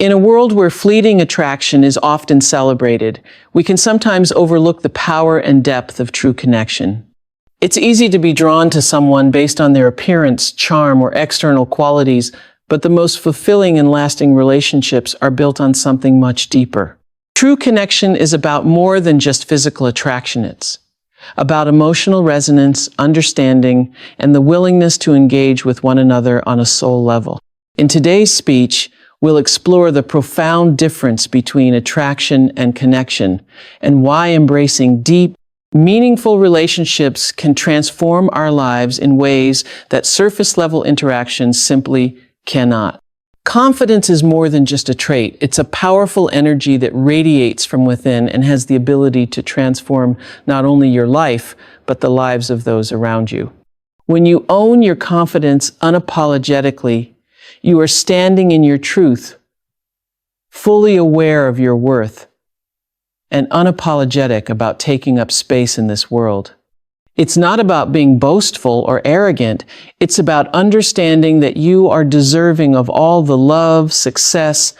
In a world where fleeting attraction is often celebrated, we can sometimes overlook the power and depth of true connection. It's easy to be drawn to someone based on their appearance, charm, or external qualities, but the most fulfilling and lasting relationships are built on something much deeper. True connection is about more than just physical attraction. It's about emotional resonance, understanding, and the willingness to engage with one another on a soul level. In today's speech, we'll explore the profound difference between attraction and connection, and why embracing deep, meaningful relationships can transform our lives in ways that surface-level interactions simply cannot. Confidence is more than just a trait. It's a powerful energy that radiates from within and has the ability to transform not only your life, but the lives of those around you. When you own your confidence unapologetically, you are standing in your truth, fully aware of your worth, and unapologetic about taking up space in this world. It's not about being boastful or arrogant. It's about understanding that you are deserving of all the love, success,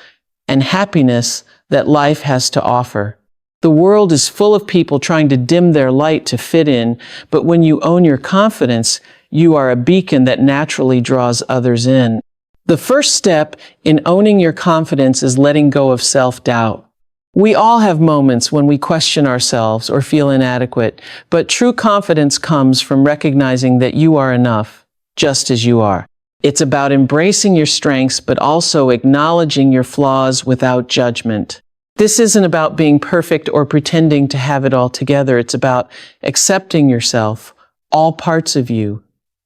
and happiness that life has to offer. The world is full of people trying to dim their light to fit in, but when you own your confidence, you are a beacon that naturally draws others in. The first step in owning your confidence is letting go of self-doubt. We all have moments when we question ourselves or feel inadequate, but true confidence comes from recognizing that you are enough, just as you are. It's about embracing your strengths, but also acknowledging your flaws without judgment. This isn't about being perfect or pretending to have it all together. It's about accepting yourself, all parts of you,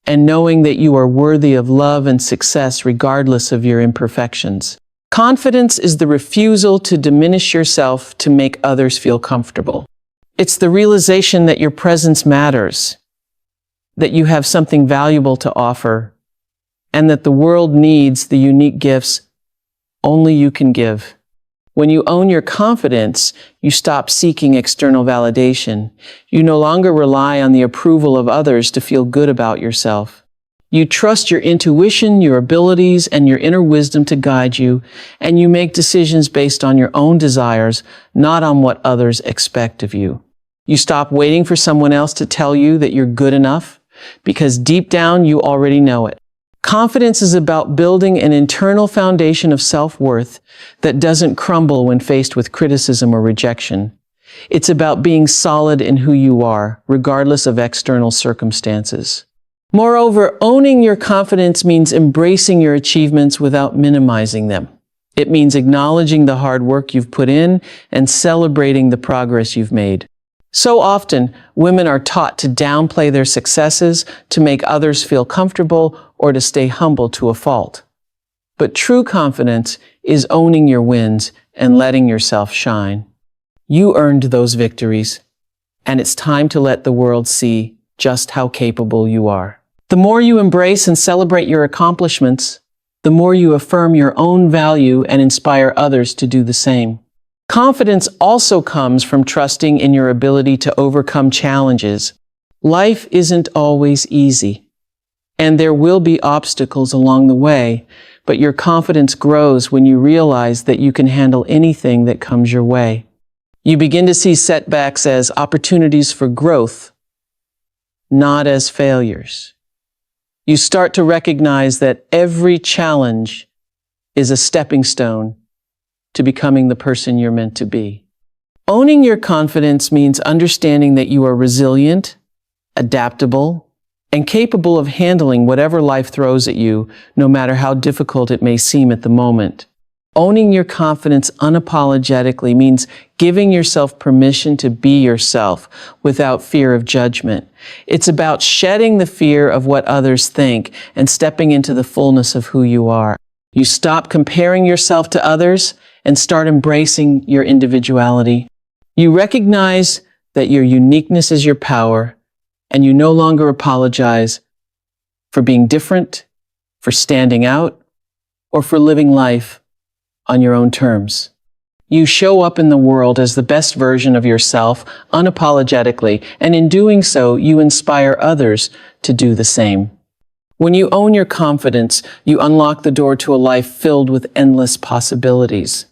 and knowing that you are worthy of love and success regardless of your imperfections. Confidence is the refusal to diminish yourself to make others feel comfortable. It's the realization that your presence matters, that you have something valuable to offer, and that the world needs the unique gifts only you can give. When you own your confidence, you stop seeking external validation. You no longer rely on the approval of others to feel good about yourself. You trust your intuition, your abilities, and your inner wisdom to guide you, and you make decisions based on your own desires, not on what others expect of you. You stop waiting for someone else to tell you that you're good enough, because deep down you already know it. Confidence is about building an internal foundation of self-worth that doesn't crumble when faced with criticism or rejection. It's about being solid in who you are, regardless of external circumstances. Moreover, owning your confidence means embracing your achievements without minimizing them. It means acknowledging the hard work you've put in and celebrating the progress you've made. So often, women are taught to downplay their successes, to make others feel comfortable, or to stay humble to a fault. But true confidence is owning your wins and letting yourself shine. You earned those victories, and it's time to let the world see just how capable you are. The more you embrace and celebrate your accomplishments, the more you affirm your own value and inspire others to do the same. Confidence also comes from trusting in your ability to overcome challenges. Life isn't always easy, and there will be obstacles along the way, but your confidence grows when you realize that you can handle anything that comes your way. You begin to see setbacks as opportunities for growth, not as failures. You start to recognize that every challenge is a stepping stone to becoming the person you're meant to be. Owning your confidence means understanding that you are resilient, adaptable, and capable of handling whatever life throws at you, no matter how difficult it may seem at the moment. Owning your confidence unapologetically means giving yourself permission to be yourself without fear of judgment. It's about shedding the fear of what others think and stepping into the fullness of who you are. You stop comparing yourself to others and start embracing your individuality. You recognize that your uniqueness is your power, and you no longer apologize for being different, for standing out, or for living life on your own terms. You show up in the world as the best version of yourself, unapologetically, and in doing so, you inspire others to do the same. When you own your confidence, you unlock the door to a life filled with endless possibilities.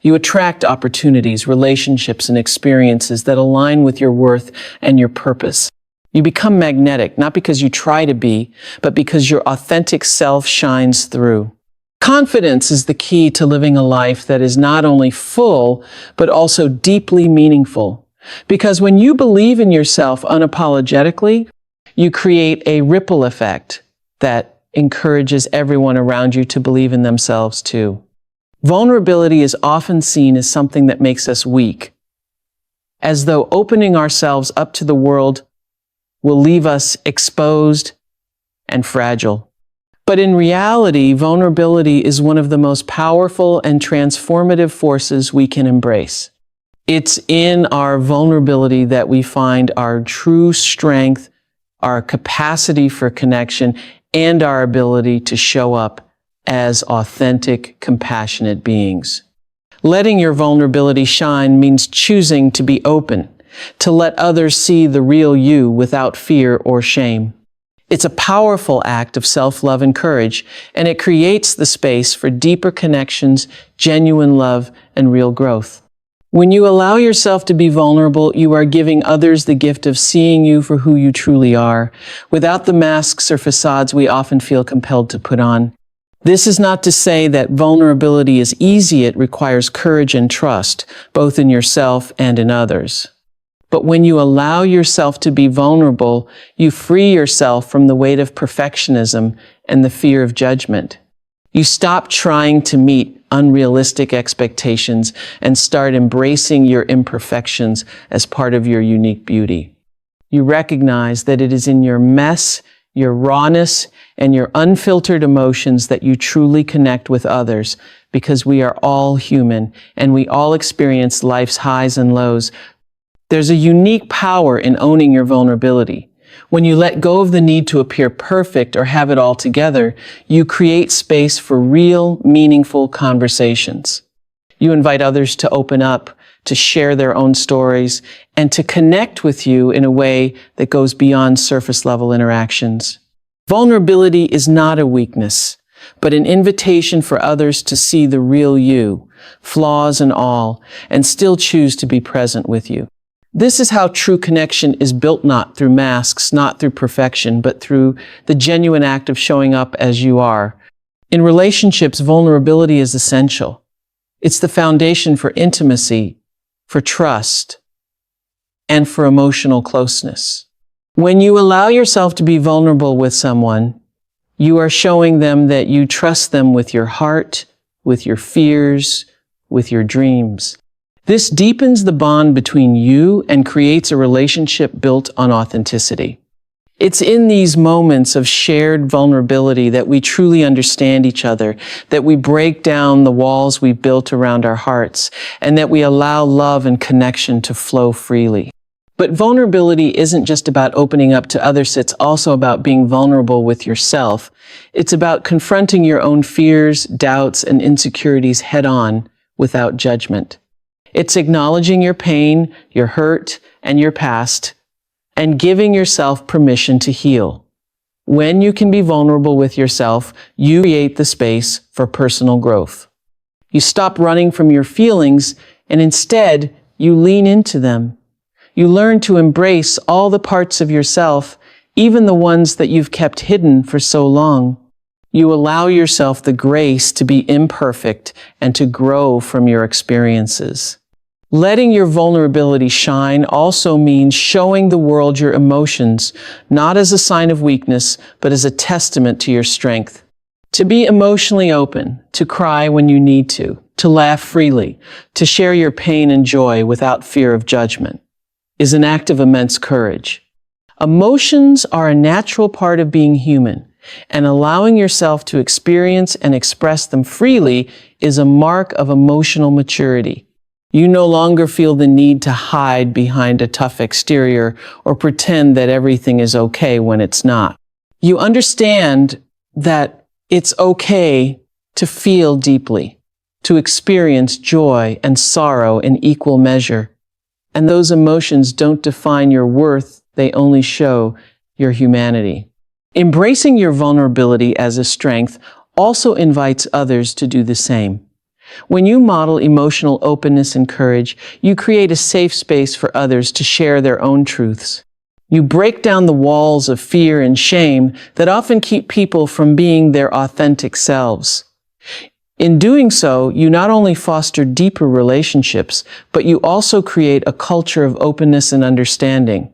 You attract opportunities, relationships, and experiences that align with your worth and your purpose. You become magnetic, not because you try to be, but because your authentic self shines through. Confidence is the key to living a life that is not only full, but also deeply meaningful. Because when you believe in yourself unapologetically, you create a ripple effect that encourages everyone around you to believe in themselves too. Vulnerability is often seen as something that makes us weak, as though opening ourselves up to the world will leave us exposed and fragile. But in reality, vulnerability is one of the most powerful and transformative forces we can embrace. It's in our vulnerability that we find our true strength, our capacity for connection, and our ability to show up as authentic, compassionate beings. Letting your vulnerability shine means choosing to be open, to let others see the real you without fear or shame. It's a powerful act of self-love and courage, and it creates the space for deeper connections, genuine love, and real growth. When you allow yourself to be vulnerable, you are giving others the gift of seeing you for who you truly are, without the masks or facades we often feel compelled to put on. This is not to say that vulnerability is easy. It requires courage and trust, both in yourself and in others. But when you allow yourself to be vulnerable, you free yourself from the weight of perfectionism and the fear of judgment. You stop trying to meet unrealistic expectations and start embracing your imperfections as part of your unique beauty. You recognize that it is in your mess, your rawness, and your unfiltered emotions that you truly connect with others, because we are all human and we all experience life's highs and lows. There's a unique power in owning your vulnerability. When you let go of the need to appear perfect or have it all together, you create space for real, meaningful conversations. You invite others to open up, to share their own stories, and to connect with you in a way that goes beyond surface-level interactions. Vulnerability is not a weakness, but an invitation for others to see the real you, flaws and all, and still choose to be present with you. This is how true connection is built, not through masks, not through perfection, but through the genuine act of showing up as you are. In relationships, vulnerability is essential. It's the foundation for intimacy, for trust, and for emotional closeness. When you allow yourself to be vulnerable with someone, you are showing them that you trust them with your heart, with your fears, with your dreams. This deepens the bond between you and creates a relationship built on authenticity. It's in these moments of shared vulnerability that we truly understand each other, that we break down the walls we've built around our hearts, and that we allow love and connection to flow freely. But vulnerability isn't just about opening up to others, it's also about being vulnerable with yourself. It's about confronting your own fears, doubts, and insecurities head-on without judgment. It's acknowledging your pain, your hurt, and your past, and giving yourself permission to heal. When you can be vulnerable with yourself, you create the space for personal growth. You stop running from your feelings, and instead, you lean into them. You learn to embrace all the parts of yourself, even the ones that you've kept hidden for so long. You allow yourself the grace to be imperfect and to grow from your experiences. Letting your vulnerability shine also means showing the world your emotions, not as a sign of weakness, but as a testament to your strength. To be emotionally open, to cry when you need to laugh freely, to share your pain and joy without fear of judgment, is an act of immense courage. Emotions are a natural part of being human, and allowing yourself to experience and express them freely is a mark of emotional maturity. You no longer feel the need to hide behind a tough exterior or pretend that everything is okay when it's not. You understand that it's okay to feel deeply, to experience joy and sorrow in equal measure. And those emotions don't define your worth, they only show your humanity. Embracing your vulnerability as a strength also invites others to do the same. When you model emotional openness and courage, you create a safe space for others to share their own truths. You break down the walls of fear and shame that often keep people from being their authentic selves. In doing so, you not only foster deeper relationships, but you also create a culture of openness and understanding.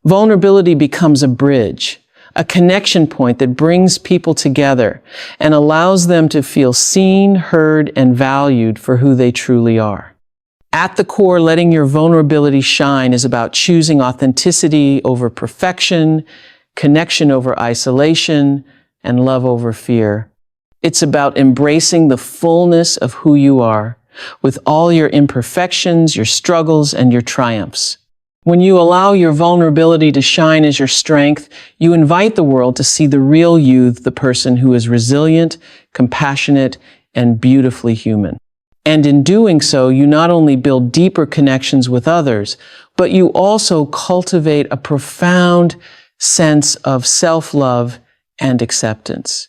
Vulnerability becomes a bridge, a connection point that brings people together and allows them to feel seen, heard, and valued for who they truly are. At the core, letting your vulnerability shine is about choosing authenticity over perfection, connection over isolation, and love over fear. It's about embracing the fullness of who you are, with all your imperfections, your struggles, and your triumphs. When you allow your vulnerability to shine as your strength, you invite the world to see the real you, the person who is resilient, compassionate, and beautifully human. And in doing so, you not only build deeper connections with others, but you also cultivate a profound sense of self-love and acceptance.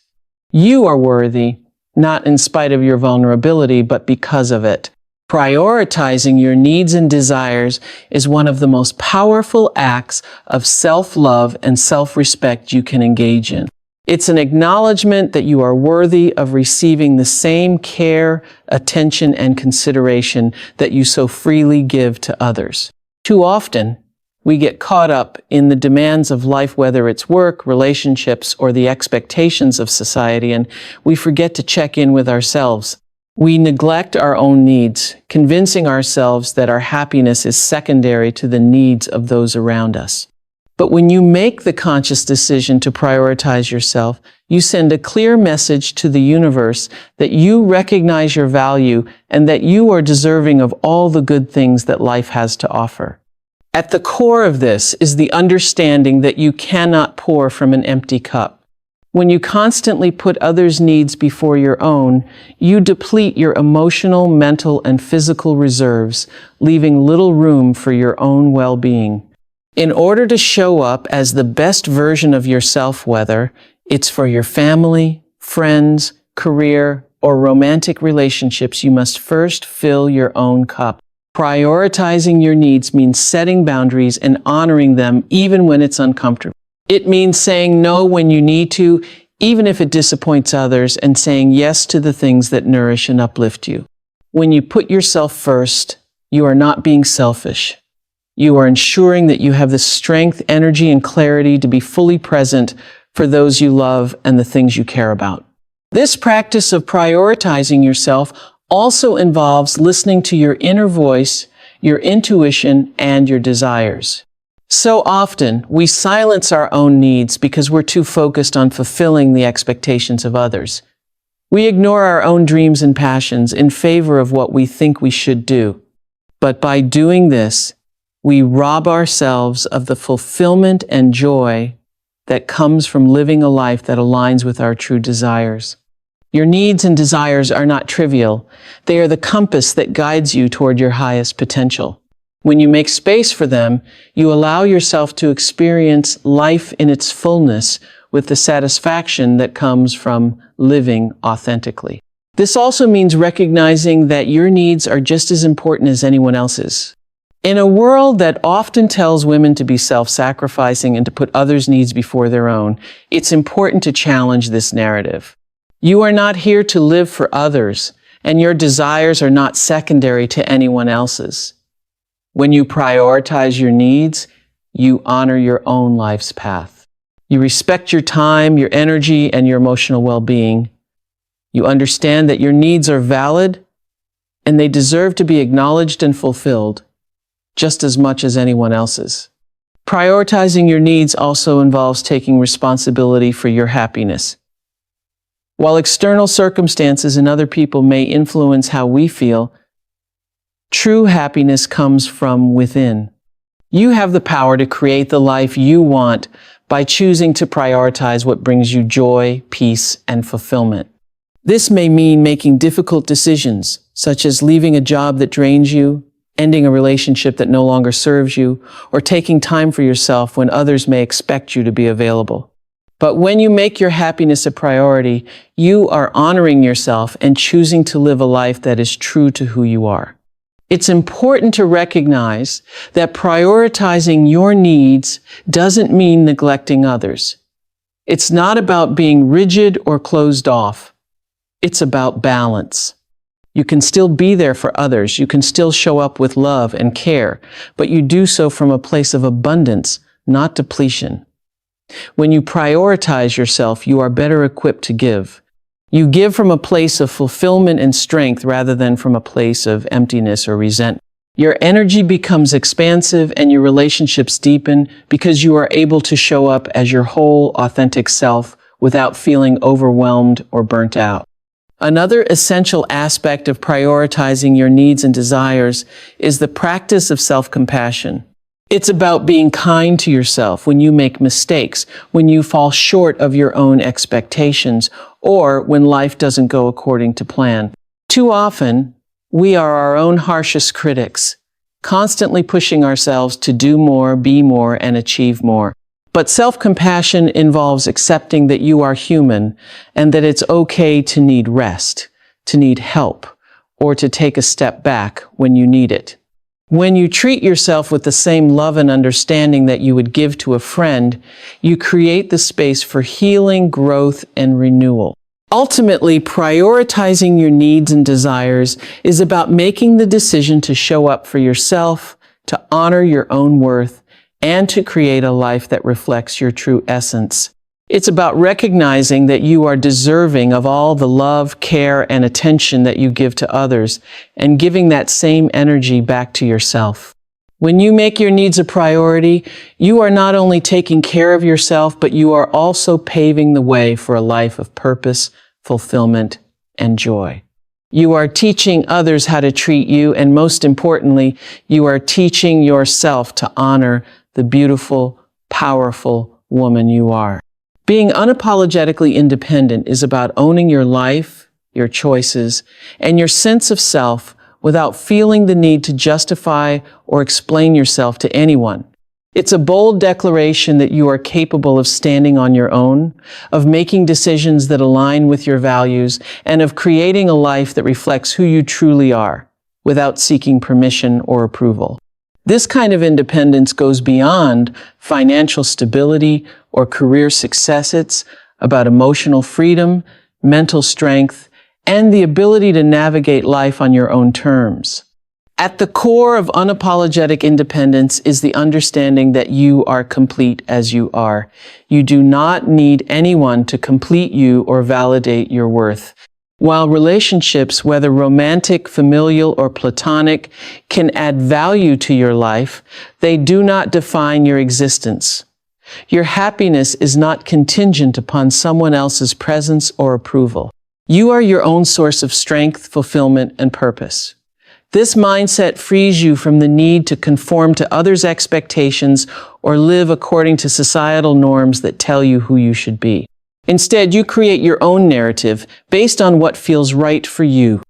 You are worthy, not in spite of your vulnerability, but because of it. Prioritizing your needs and desires is one of the most powerful acts of self-love and self-respect you can engage in. It's an acknowledgement that you are worthy of receiving the same care, attention, and consideration that you so freely give to others. Too often, we get caught up in the demands of life, whether it's work, relationships, or the expectations of society, and we forget to check in with ourselves. We neglect our own needs, convincing ourselves that our happiness is secondary to the needs of those around us. But when you make the conscious decision to prioritize yourself, you send a clear message to the universe that you recognize your value and that you are deserving of all the good things that life has to offer. At the core of this is the understanding that you cannot pour from an empty cup. When you constantly put others' needs before your own, you deplete your emotional, mental, and physical reserves, leaving little room for your own well-being. In order to show up as the best version of yourself, whether it's for your family, friends, career, or romantic relationships, you must first fill your own cup. Prioritizing your needs means setting boundaries and honoring them even when it's uncomfortable. It means saying no when you need to, even if it disappoints others, and saying yes to the things that nourish and uplift you. When you put yourself first, you are not being selfish. You are ensuring that you have the strength, energy, and clarity to be fully present for those you love and the things you care about. This practice of prioritizing yourself also involves listening to your inner voice, your intuition, and your desires. So often, we silence our own needs because we're too focused on fulfilling the expectations of others. We ignore our own dreams and passions in favor of what we think we should do. But by doing this, we rob ourselves of the fulfillment and joy that comes from living a life that aligns with our true desires. Your needs and desires are not trivial. They are the compass that guides you toward your highest potential. When you make space for them, you allow yourself to experience life in its fullness with the satisfaction that comes from living authentically. This also means recognizing that your needs are just as important as anyone else's. In a world that often tells women to be self-sacrificing and to put others' needs before their own, it's important to challenge this narrative. You are not here to live for others, and your desires are not secondary to anyone else's. When you prioritize your needs, you honor your own life's path. You respect your time, your energy, and your emotional well-being. You understand that your needs are valid and they deserve to be acknowledged and fulfilled just as much as anyone else's. Prioritizing your needs also involves taking responsibility for your happiness. While external circumstances and other people may influence how we feel, true happiness comes from within. You have the power to create the life you want by choosing to prioritize what brings you joy, peace, and fulfillment. This may mean making difficult decisions, such as leaving a job that drains you, ending a relationship that no longer serves you, or taking time for yourself when others may expect you to be available. But when you make your happiness a priority, you are honoring yourself and choosing to live a life that is true to who you are. It's important to recognize that prioritizing your needs doesn't mean neglecting others. It's not about being rigid or closed off. It's about balance. You can still be there for others. You can still show up with love and care, but you do so from a place of abundance, not depletion. When you prioritize yourself, you are better equipped to give. You give from a place of fulfillment and strength rather than from a place of emptiness or resentment. Your energy becomes expansive and your relationships deepen because you are able to show up as your whole, authentic self without feeling overwhelmed or burnt out. Another essential aspect of prioritizing your needs and desires is the practice of self-compassion. It's about being kind to yourself when you make mistakes, when you fall short of your own expectations, or when life doesn't go according to plan. Too often, we are our own harshest critics, constantly pushing ourselves to do more, be more, and achieve more. But self-compassion involves accepting that you are human and that it's okay to need rest, to need help, or to take a step back when you need it. When you treat yourself with the same love and understanding that you would give to a friend, you create the space for healing, growth, and renewal. Ultimately, prioritizing your needs and desires is about making the decision to show up for yourself, to honor your own worth, and to create a life that reflects your true essence. It's about recognizing that you are deserving of all the love, care, and attention that you give to others, and giving that same energy back to yourself. When you make your needs a priority, you are not only taking care of yourself, but you are also paving the way for a life of purpose, fulfillment, and joy. You are teaching others how to treat you, and most importantly, you are teaching yourself to honor the beautiful, powerful woman you are. Being unapologetically independent is about owning your life, your choices, and your sense of self without feeling the need to justify or explain yourself to anyone. It's a bold declaration that you are capable of standing on your own, of making decisions that align with your values, and of creating a life that reflects who you truly are, without seeking permission or approval. This kind of independence goes beyond financial stability or career success. It's about emotional freedom, mental strength, and the ability to navigate life on your own terms. At the core of unapologetic independence is the understanding that you are complete as you are. You do not need anyone to complete you or validate your worth. While relationships, whether romantic, familial, or platonic, can add value to your life, they do not define your existence. Your happiness is not contingent upon someone else's presence or approval. You are your own source of strength, fulfillment, and purpose. This mindset frees you from the need to conform to others' expectations or live according to societal norms that tell you who you should be. Instead, you create your own narrative based on what feels right for you.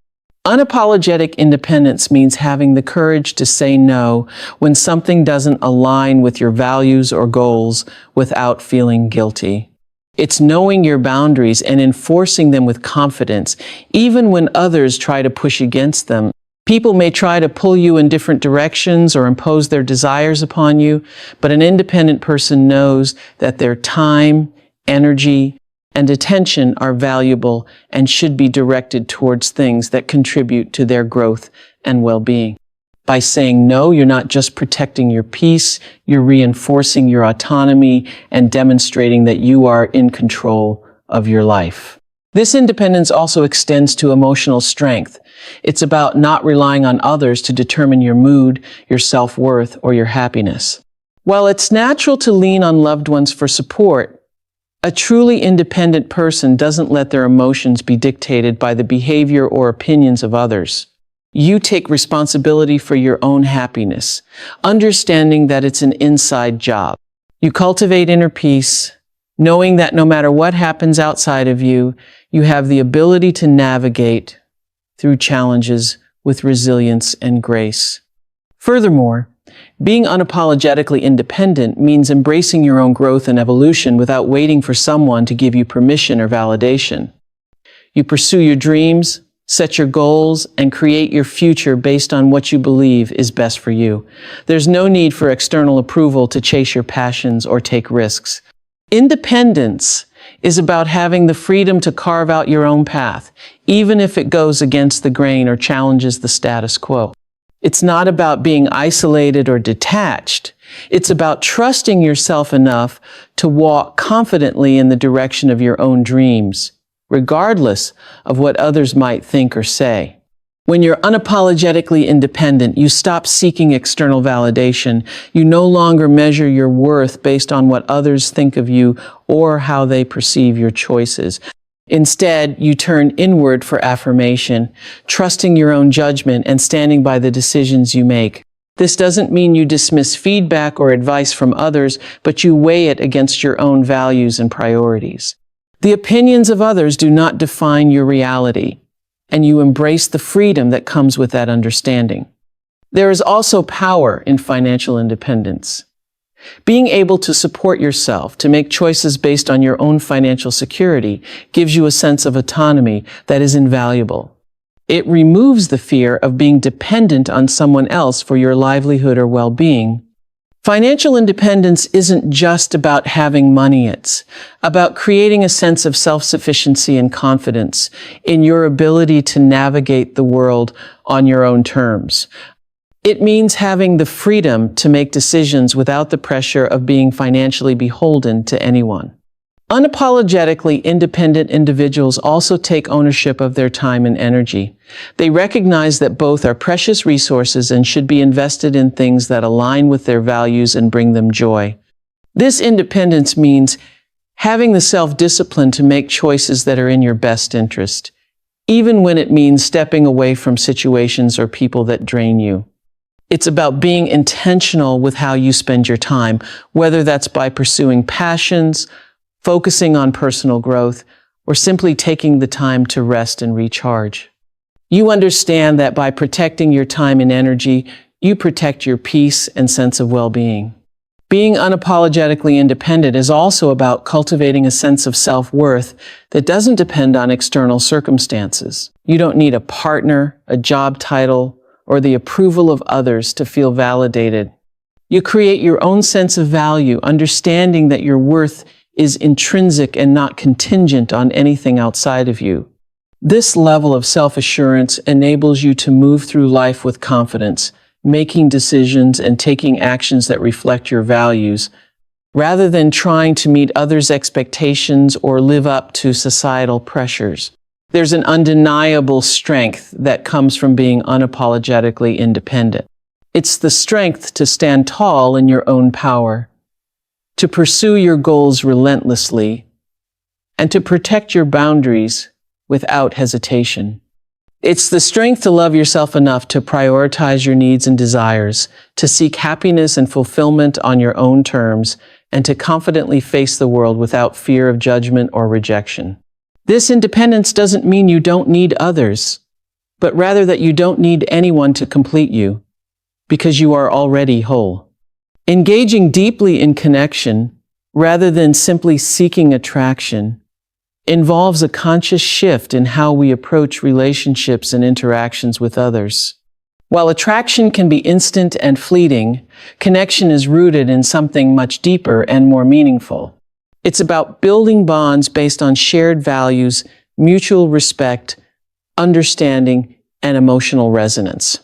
Unapologetic independence means having the courage to say no when something doesn't align with your values or goals without feeling guilty. It's knowing your boundaries and enforcing them with confidence, even when others try to push against them. People may try to pull you in different directions or impose their desires upon you, but an independent person knows that their time, energy, and attention are valuable and should be directed towards things that contribute to their growth and well-being. By saying no, you're not just protecting your peace, you're reinforcing your autonomy and demonstrating that you are in control of your life. This independence also extends to emotional strength. It's about not relying on others to determine your mood, your self-worth, or your happiness. While it's natural to lean on loved ones for support, a truly independent person doesn't let their emotions be dictated by the behavior or opinions of others. You take responsibility for your own happiness, understanding that it's an inside job. You cultivate inner peace, knowing that no matter what happens outside of you, you have the ability to navigate through challenges with resilience and grace. Furthermore, Being unapologetically independent means embracing your own growth and evolution without waiting for someone to give you permission or validation. You pursue your dreams, set your goals, and create your future based on what you believe is best for you. There's no need for external approval to chase your passions or take risks. Independence is about having the freedom to carve out your own path, even if it goes against the grain or challenges the status quo. It's not about being isolated or detached. It's about trusting yourself enough to walk confidently in the direction of your own dreams, regardless of what others might think or say. When you're unapologetically independent, you stop seeking external validation. You no longer measure your worth based on what others think of you or how they perceive your choices. Instead, you turn inward for affirmation, trusting your own judgment and standing by the decisions you make. This doesn't mean you dismiss feedback or advice from others, but you weigh it against your own values and priorities. The opinions of others do not define your reality, and you embrace the freedom that comes with that understanding. There is also power in financial independence. Being able to support yourself, to make choices based on your own financial security, gives you a sense of autonomy that is invaluable. It removes the fear of being dependent on someone else for your livelihood or well-being. Financial independence isn't just about having money, it's about creating a sense of self-sufficiency and confidence in your ability to navigate the world on your own terms. It means having the freedom to make decisions without the pressure of being financially beholden to anyone. Unapologetically independent individuals also take ownership of their time and energy. They recognize that both are precious resources and should be invested in things that align with their values and bring them joy. This independence means having the self-discipline to make choices that are in your best interest, even when it means stepping away from situations or people that drain you. It's about being intentional with how you spend your time, whether that's by pursuing passions, focusing on personal growth, or simply taking the time to rest and recharge. You understand that by protecting your time and energy, you protect your peace and sense of well-being. Being unapologetically independent is also about cultivating a sense of self-worth that doesn't depend on external circumstances. You don't need a partner, a job title, or the approval of others to feel validated. You create your own sense of value, understanding that your worth is intrinsic and not contingent on anything outside of you. This level of self-assurance enables you to move through life with confidence, making decisions and taking actions that reflect your values, rather than trying to meet others' expectations or live up to societal pressures. There's an undeniable strength that comes from being unapologetically independent. It's the strength to stand tall in your own power, to pursue your goals relentlessly, and to protect your boundaries without hesitation. It's the strength to love yourself enough to prioritize your needs and desires, to seek happiness and fulfillment on your own terms, and to confidently face the world without fear of judgment or rejection. This independence doesn't mean you don't need others, but rather that you don't need anyone to complete you, because you are already whole. Engaging deeply in connection, rather than simply seeking attraction, involves a conscious shift in how we approach relationships and interactions with others. While attraction can be instant and fleeting, connection is rooted in something much deeper and more meaningful. It's about building bonds based on shared values, mutual respect, understanding, and emotional resonance.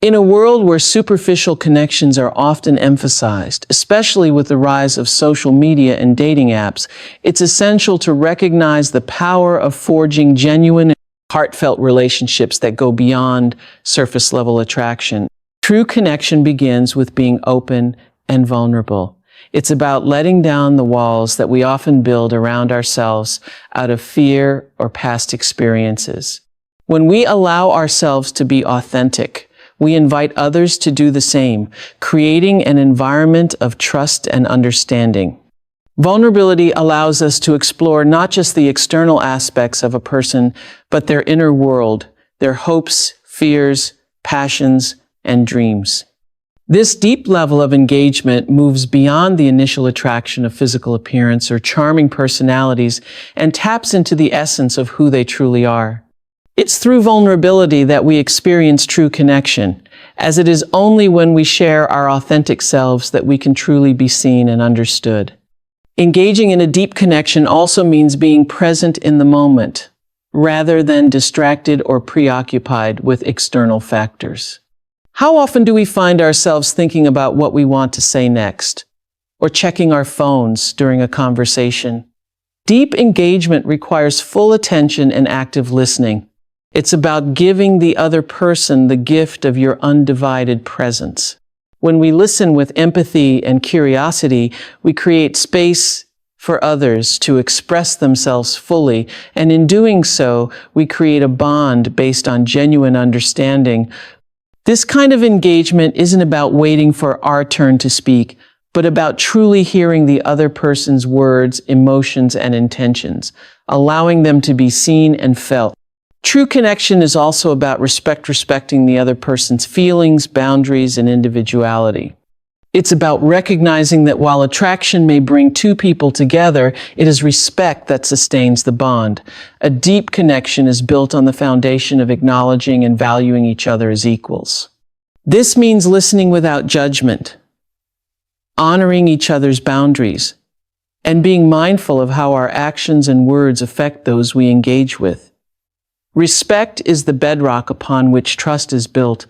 In a world where superficial connections are often emphasized, especially with the rise of social media and dating apps, it's essential to recognize the power of forging genuine, heartfelt relationships that go beyond surface-level attraction. True connection begins with being open and vulnerable. It's about letting down the walls that we often build around ourselves out of fear or past experiences. When we allow ourselves to be authentic, we invite others to do the same, creating an environment of trust and understanding. Vulnerability allows us to explore not just the external aspects of a person, but their inner world, their hopes, fears, passions, and dreams. This deep level of engagement moves beyond the initial attraction of physical appearance or charming personalities and taps into the essence of who they truly are. It's through vulnerability that we experience true connection, as it is only when we share our authentic selves that we can truly be seen and understood. Engaging in a deep connection also means being present in the moment, rather than distracted or preoccupied with external factors. How often do we find ourselves thinking about what we want to say next, or checking our phones during a conversation? Deep engagement requires full attention and active listening. It's about giving the other person the gift of your undivided presence. When we listen with empathy and curiosity, we create space for others to express themselves fully, and in doing so, we create a bond based on genuine understanding. This kind of engagement isn't about waiting for our turn to speak, but about truly hearing the other person's words, emotions, and intentions, allowing them to be seen and felt. True connection is also about respecting the other person's feelings, boundaries, and individuality. It's about recognizing that while attraction may bring two people together, it is respect that sustains the bond. A deep connection is built on the foundation of acknowledging and valuing each other as equals. This means listening without judgment, honoring each other's boundaries, and being mindful of how our actions and words affect those we engage with. Respect is the bedrock upon which trust is built,